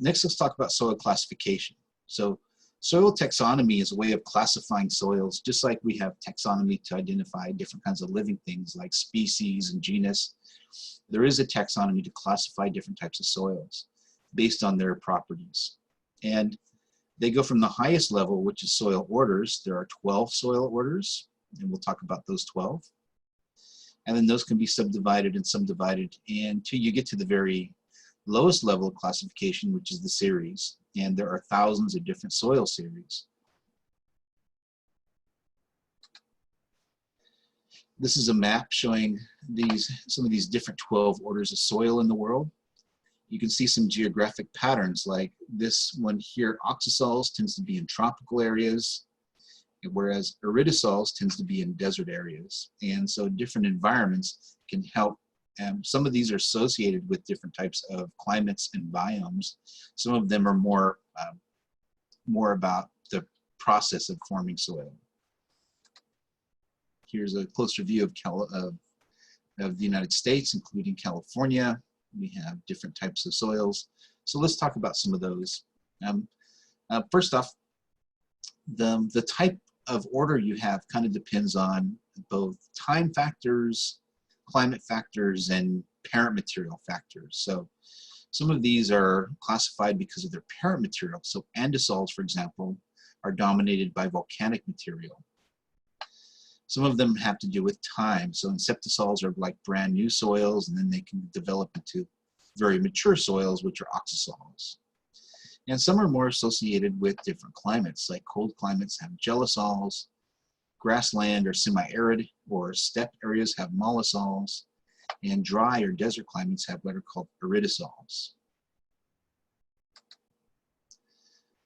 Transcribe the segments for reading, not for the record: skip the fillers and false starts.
Next, let's talk about soil classification. So soil taxonomy is a way of classifying soils, just like we have taxonomy to identify different kinds of living things like species and genus. There is a taxonomy to classify different types of soils based on their properties. And they go from the highest level, which is soil orders. There are 12 soil orders, and we'll talk about those 12. And then those can be subdivided and subdivided until you get to the very lowest level of classification, which is the series. And there are thousands of different soil series. This is a map showing some of these different 12 orders of soil in the world. You can see some geographic patterns, like this one here, oxasols tends to be in tropical areas, whereas iridosols tends to be in desert areas. And so different environments can help. Some of these are associated with different types of climates and biomes. Some of them are more about the process of forming soil. Here's a closer view of the United States, including California. We have different types of soils. So let's talk about some of those. First off, the type of order you have kind of depends on both time factors, climate factors, and parent material factors. So some of these are classified because of their parent material. So andisols, for example, are dominated by volcanic material. Some of them have to do with time. So inceptisols are like brand new soils, and then they can develop into very mature soils, which are oxasols. And some are more associated with different climates, like cold climates have gelisols, grassland or semi-arid or steppe areas have mollisols, and dry or desert climates have what are called iridosols.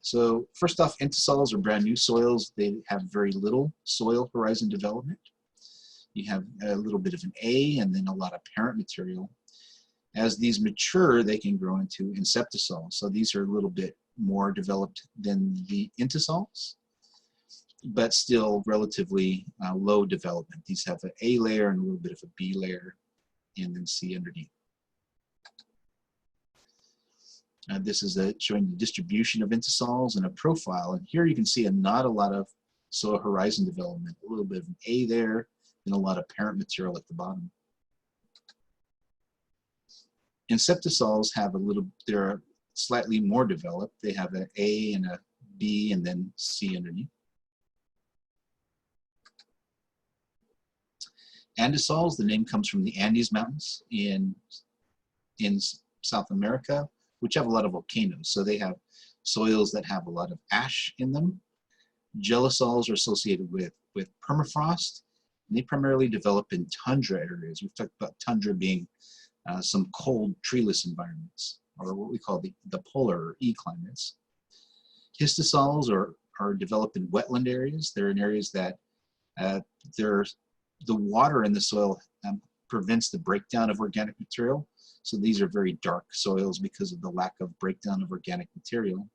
So first off, entisols are brand new soils. They have very little soil horizon development. You have a little bit of an A and then a lot of parent material. As these mature, they can grow into inceptisols. So these are a little bit more developed than the entisols, but still relatively low development. These have an A layer and a little bit of a B layer, and then C underneath. This is showing the distribution of entisols and a profile. And here you can see not a lot of soil horizon development, a little bit of an A there, and a lot of parent material at the bottom. Inceptisols have they're slightly more developed. They have an A and a B and then C underneath. Andisols, the name comes from the Andes Mountains in South America, which have a lot of volcanoes. So they have soils that have a lot of ash in them. Gelisols are associated with permafrost, and they primarily develop in tundra areas. We've talked about tundra being some cold, treeless environments, or what we call the polar or E climates. Histosols are developed in wetland areas. They're in areas that the water in the soil prevents the breakdown of organic material. So these are very dark soils because of the lack of breakdown of organic material.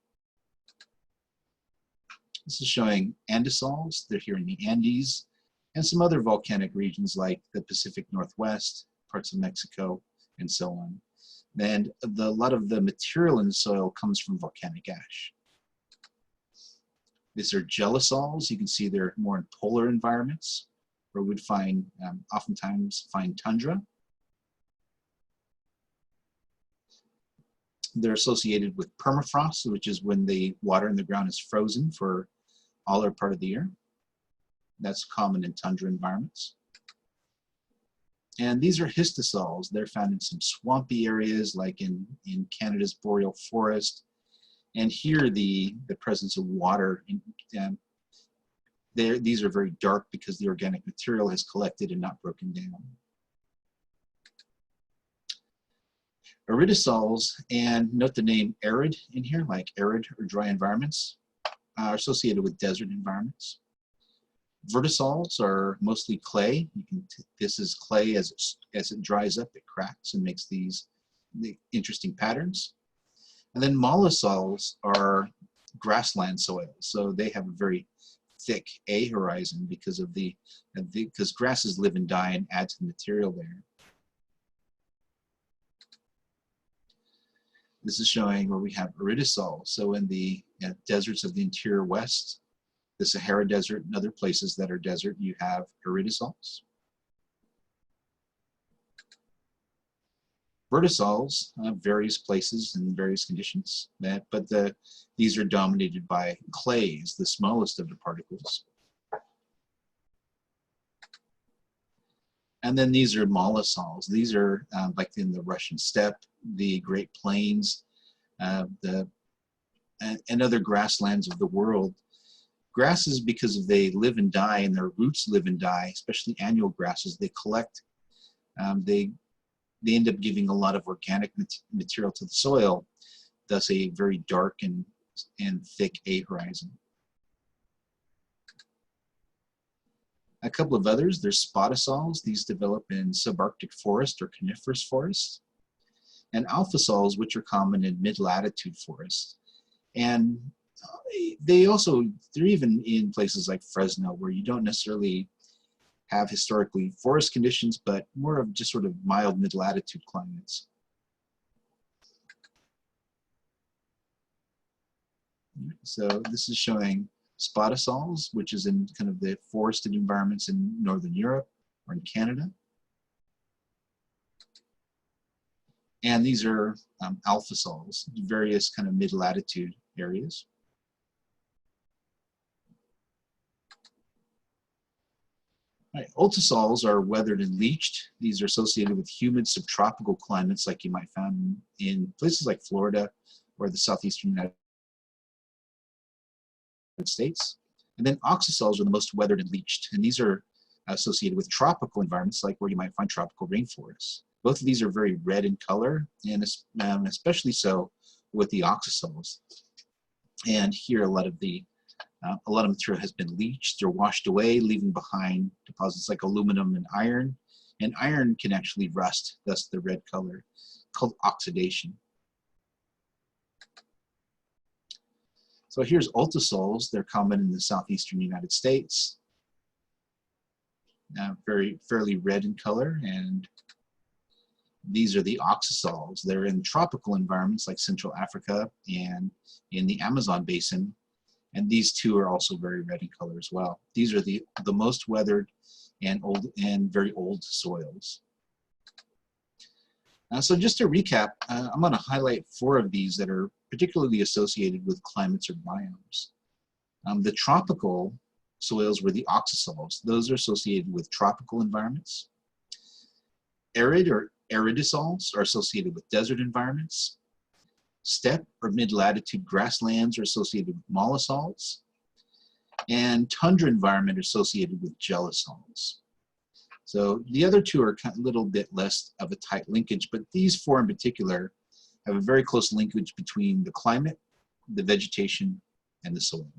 This is showing andisols. They're here in the Andes and some other volcanic regions like the Pacific Northwest, parts of Mexico, and so on. And a lot of the material in the soil comes from volcanic ash. These are gelisols. You can see they're more in polar environments where we'd oftentimes find tundra. They're associated with permafrost, which is when the water in the ground is frozen for all or part of the year. That's common in tundra environments. And these are histosols. They're found in some swampy areas like in Canada's boreal forest. And here the presence of water, these are very dark because the organic material has collected and not broken down. Iridosols, and note the name arid in here, like arid or dry environments, are associated with desert environments. Vertisols are mostly clay. This is clay as it dries up, it cracks and makes the interesting patterns. And then mollisols are grassland soils, so they have a very thick A horizon because grasses live and die and add to the material there. This is showing where we have aridisol. So in the deserts of the interior west, the Sahara Desert and other places that are desert, you have aridisols. Vertisols, various places and various conditions, but these are dominated by clays, the smallest of the particles. And then these are mollisols. These are like in the Russian steppe, the Great Plains, and other grasslands of the world. Grasses, because they live and die and their roots live and die, especially annual grasses, they collect, they end up giving a lot of organic material to the soil, thus a very dark and thick A horizon. A couple of others, there's spotisols. These develop in subarctic forest or coniferous forests. And alphasols, which are common in mid-latitude forests. And they're even in places like Fresno, where you don't necessarily have historically forest conditions, but more of just sort of mild mid-latitude climates. So this is showing spotisols, which is in kind of the forested environments in Northern Europe or in Canada. And these are alphasols, various kind of mid-latitude areas. Right. Ultisols are weathered and leached. These are associated with humid subtropical climates like you might find in places like Florida or the southeastern United States. And then oxasols are the most weathered and leached. And these are associated with tropical environments like where you might find tropical rainforests. Both of these are very red in color, and especially so with the oxasols. And here a lot of material has been leached or washed away, leaving behind deposits like aluminum and iron. And iron can actually rust, thus the red color, called oxidation. So here's ultisols. They're common in the southeastern United States. Fairly red in color, and these are the oxasols. They're in tropical environments like Central Africa and in the Amazon basin. And these two are also very red in color as well. These are the most weathered and very old soils. So just to recap, I'm going to highlight 4 of these that are particularly associated with climates or biomes. The tropical soils were the oxasols. Those are associated with tropical environments. Arid or aridisols are associated with desert environments. Steppe or mid-latitude grasslands are associated with mollisols. And tundra environment are associated with gellisols. So the other 2 are a little bit less of a tight linkage, but these 4 in particular have a very close linkage between the climate, the vegetation, and the soil.